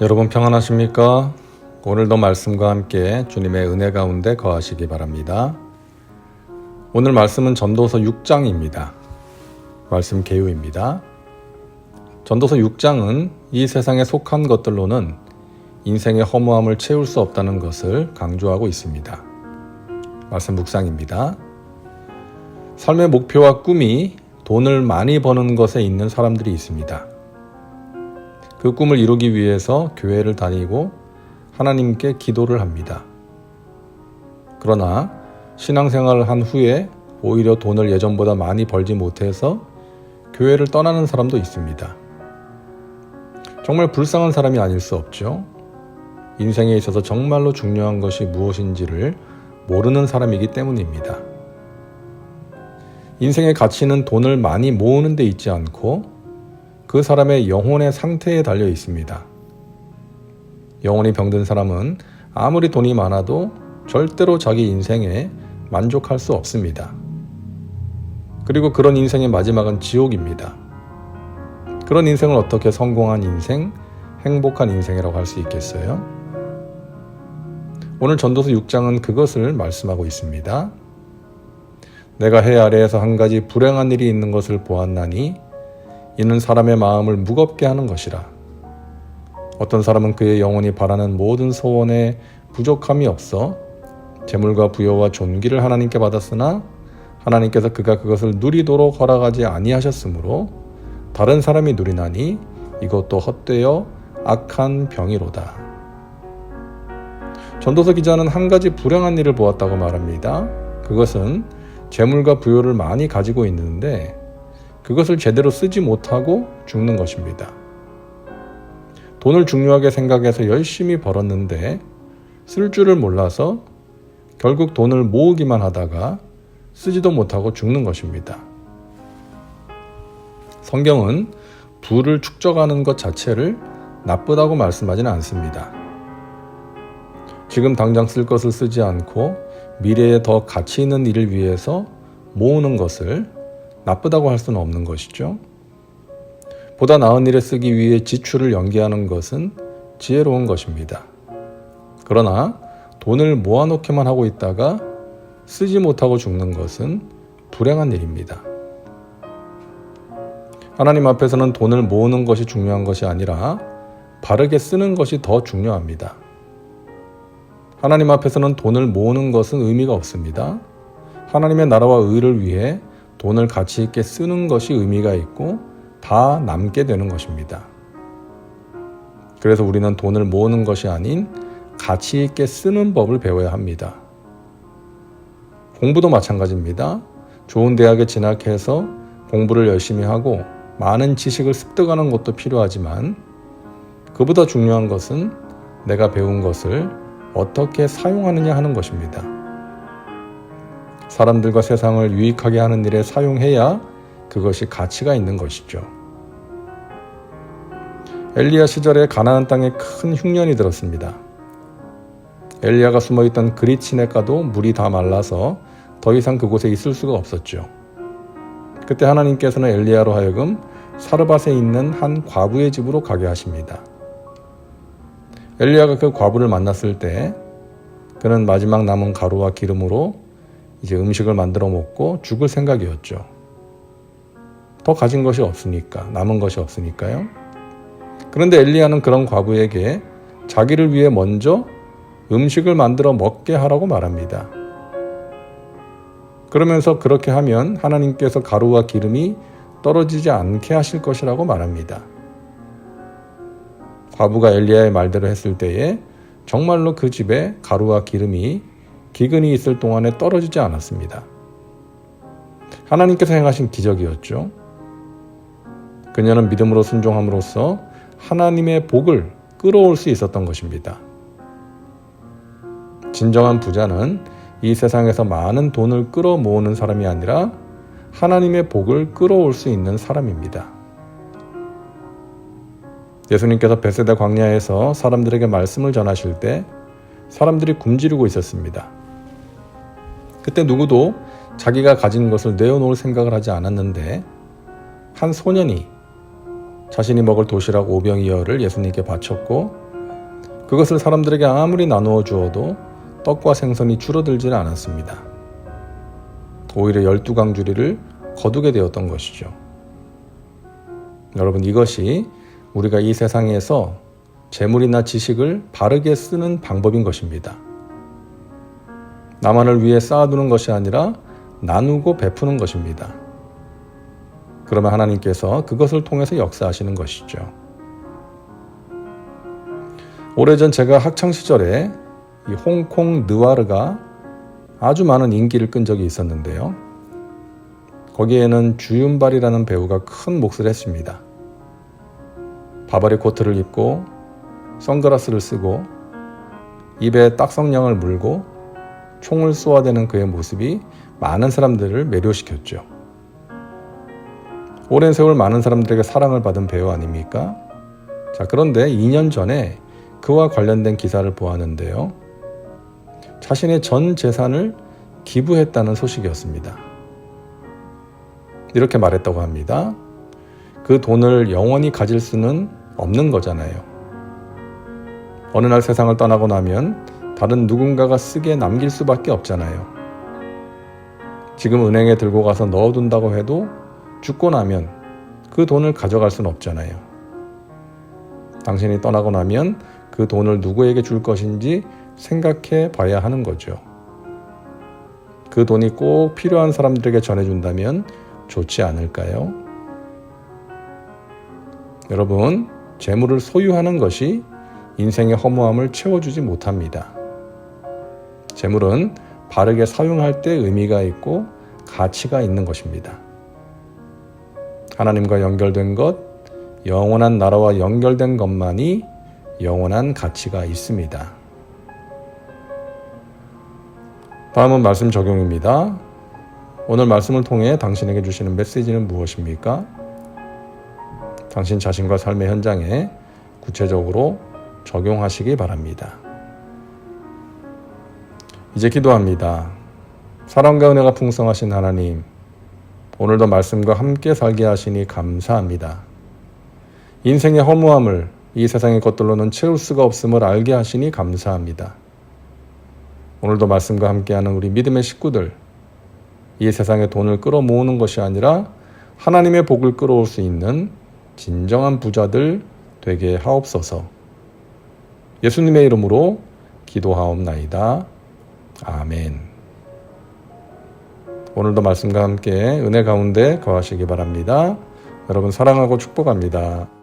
여러분 평안하십니까? 오늘도 말씀과 함께 주님의 은혜 가운데 거하시기 바랍니다. 오늘 말씀은 전도서 6장입니다. 말씀 개요입니다. 전도서 6장은 이 세상에 속한 것들로는 인생의 허무함을 채울 수 없다는 것을 강조하고 있습니다. 말씀 묵상입니다. 삶의 목표와 꿈이 돈을 많이 버는 것에 있는 사람들이 있습니다. 그 꿈을 이루기 위해서 교회를 다니고 하나님께 기도를 합니다. 그러나 신앙생활을 한 후에 오히려 돈을 예전보다 많이 벌지 못해서 교회를 떠나는 사람도 있습니다. 정말 불쌍한 사람이 아닐 수 없죠. 인생에 있어서 정말로 중요한 것이 무엇인지를 모르는 사람이기 때문입니다. 인생의 가치는 돈을 많이 모으는 데 있지 않고 그 사람의 영혼의 상태에 달려 있습니다. 영혼이 병든 사람은 아무리 돈이 많아도 절대로 자기 인생에 만족할 수 없습니다. 그리고 그런 인생의 마지막은 지옥입니다. 그런 인생을 어떻게 성공한 인생, 행복한 인생이라고 할 수 있겠어요? 오늘 전도서 6장은 그것을 말씀하고 있습니다. 내가 해 아래에서 한 가지 불행한 일이 있는 것을 보았나니 이는 사람의 마음을 무겁게 하는 것이라. 어떤 사람은 그의 영혼이 바라는 모든 소원에 부족함이 없어 재물과 부여와 존귀를 하나님께 받았으나 하나님께서 그가 그것을 누리도록 허락하지 아니하셨으므로 다른 사람이 누리나니 이것도 헛되어 악한 병이로다. 전도서 기자는 한 가지 불행한 일을 보았다고 말합니다. 그것은 재물과 부여를 많이 가지고 있는데 그것을 제대로 쓰지 못하고 죽는 것입니다. 돈을 중요하게 생각해서 열심히 벌었는데 쓸 줄을 몰라서 결국 돈을 모으기만 하다가 쓰지도 못하고 죽는 것입니다. 성경은 부를 축적하는 것 자체를 나쁘다고 말씀하지는 않습니다. 지금 당장 쓸 것을 쓰지 않고 미래에 더 가치 있는 일을 위해서 모으는 것을 나쁘다고 할 수는 없는 것이죠. 보다 나은 일에 쓰기 위해 지출을 연기하는 것은 지혜로운 것입니다. 그러나 돈을 모아놓기만 하고 있다가 쓰지 못하고 죽는 것은 불행한 일입니다. 하나님 앞에서는 돈을 모으는 것이 중요한 것이 아니라 바르게 쓰는 것이 더 중요합니다. 하나님 앞에서는 돈을 모으는 것은 의미가 없습니다. 하나님의 나라와 의를 위해 돈을 가치 있게 쓰는 것이 의미가 있고 다 남게 되는 것입니다. 그래서 우리는 돈을 모으는 것이 아닌 가치 있게 쓰는 법을 배워야 합니다. 공부도 마찬가지입니다. 좋은 대학에 진학해서 공부를 열심히 하고 많은 지식을 습득하는 것도 필요하지만 그보다 중요한 것은 내가 배운 것을 어떻게 사용하느냐 하는 것입니다. 사람들과 세상을 유익하게 하는 일에 사용해야 그것이 가치가 있는 것이죠. 엘리야 시절에 가나안 땅에 큰 흉년이 들었습니다. 엘리야가 숨어있던 그릿시냇가도 물이 다 말라서 더 이상 그곳에 있을 수가 없었죠. 그때 하나님께서는 엘리야로 하여금 사르밧에 있는 한 과부의 집으로 가게 하십니다. 엘리야가 그 과부를 만났을 때 그는 마지막 남은 가루와 기름으로 이제 음식을 만들어 먹고 죽을 생각이었죠. 더 가진 것이 없으니까, 남은 것이 없으니까요. 그런데 엘리야는 그런 과부에게 자기를 위해 먼저 음식을 만들어 먹게 하라고 말합니다. 그러면서 그렇게 하면 하나님께서 가루와 기름이 떨어지지 않게 하실 것이라고 말합니다. 과부가 엘리야의 말대로 했을 때에 정말로 그 집에 가루와 기름이 기근이 있을 동안에 떨어지지 않았습니다. 하나님께서 행하신 기적이었죠. 그녀는 믿음으로 순종함으로써 하나님의 복을 끌어올 수 있었던 것입니다. 진정한 부자는 이 세상에서 많은 돈을 끌어모으는 사람이 아니라 하나님의 복을 끌어올 수 있는 사람입니다. 예수님께서 베세다 광야에서 사람들에게 말씀을 전하실 때 사람들이 굶주리고 있었습니다. 그때 누구도 자기가 가진 것을 내어놓을 생각을 하지 않았는데 한 소년이 자신이 먹을 도시락 5병이어를 예수님께 바쳤고 그것을 사람들에게 아무리 나누어 주어도 떡과 생선이 줄어들지는 않았습니다. 오히려 12강주리를 거두게 되었던 것이죠. 여러분, 이것이 우리가 이 세상에서 재물이나 지식을 바르게 쓰는 방법인 것입니다. 나만을 위해 쌓아두는 것이 아니라 나누고 베푸는 것입니다. 그러면 하나님께서 그것을 통해서 역사하시는 것이죠. 오래전 제가 학창시절에 이 홍콩 느와르가 아주 많은 인기를 끈 적이 있었는데요. 거기에는 주윤발이라는 배우가 큰 몫을 했습니다. 바바리 코트를 입고 선글라스를 쓰고 입에 딱성냥을 물고 총을 쏘아대는 그의 모습이 많은 사람들을 매료시켰죠. 오랜 세월 많은 사람들에게 사랑을 받은 배우 아닙니까? 자, 그런데 2년 전에 그와 관련된 기사를 보았는데요. 자신의 전 재산을 기부했다는 소식이었습니다. 이렇게 말했다고 합니다. 그 돈을 영원히 가질 수는 없는 거잖아요. 어느 날 세상을 떠나고 나면 다른 누군가가 쓰게 남길 수밖에 없잖아요. 지금 은행에 들고 가서 넣어둔다고 해도 죽고 나면 그 돈을 가져갈 수는 없잖아요. 당신이 떠나고 나면 그 돈을 누구에게 줄 것인지 생각해 봐야 하는 거죠. 그 돈이 꼭 필요한 사람들에게 전해준다면 좋지 않을까요? 여러분, 재물을 소유하는 것이 인생의 허무함을 채워주지 못합니다. 재물은 바르게 사용할 때 의미가 있고 가치가 있는 것입니다. 하나님과 연결된 것, 영원한 나라와 연결된 것만이 영원한 가치가 있습니다. 다음은 말씀 적용입니다. 오늘 말씀을 통해 당신에게 주시는 메시지는 무엇입니까? 당신 자신과 삶의 현장에 구체적으로 적용하시기 바랍니다. 이제 기도합니다. 사랑과 은혜가 풍성하신 하나님, 오늘도 말씀과 함께 살게 하시니 감사합니다. 인생의 허무함을 이 세상의 것들로는 채울 수가 없음을 알게 하시니 감사합니다. 오늘도 말씀과 함께하는 우리 믿음의 식구들, 이 세상의 돈을 끌어모으는 것이 아니라 하나님의 복을 끌어올 수 있는 진정한 부자들 되게 하옵소서. 예수님의 이름으로 기도하옵나이다. 아멘. 오늘도 말씀과 함께 은혜 가운데 거하시기 바랍니다. 여러분 사랑하고 축복합니다.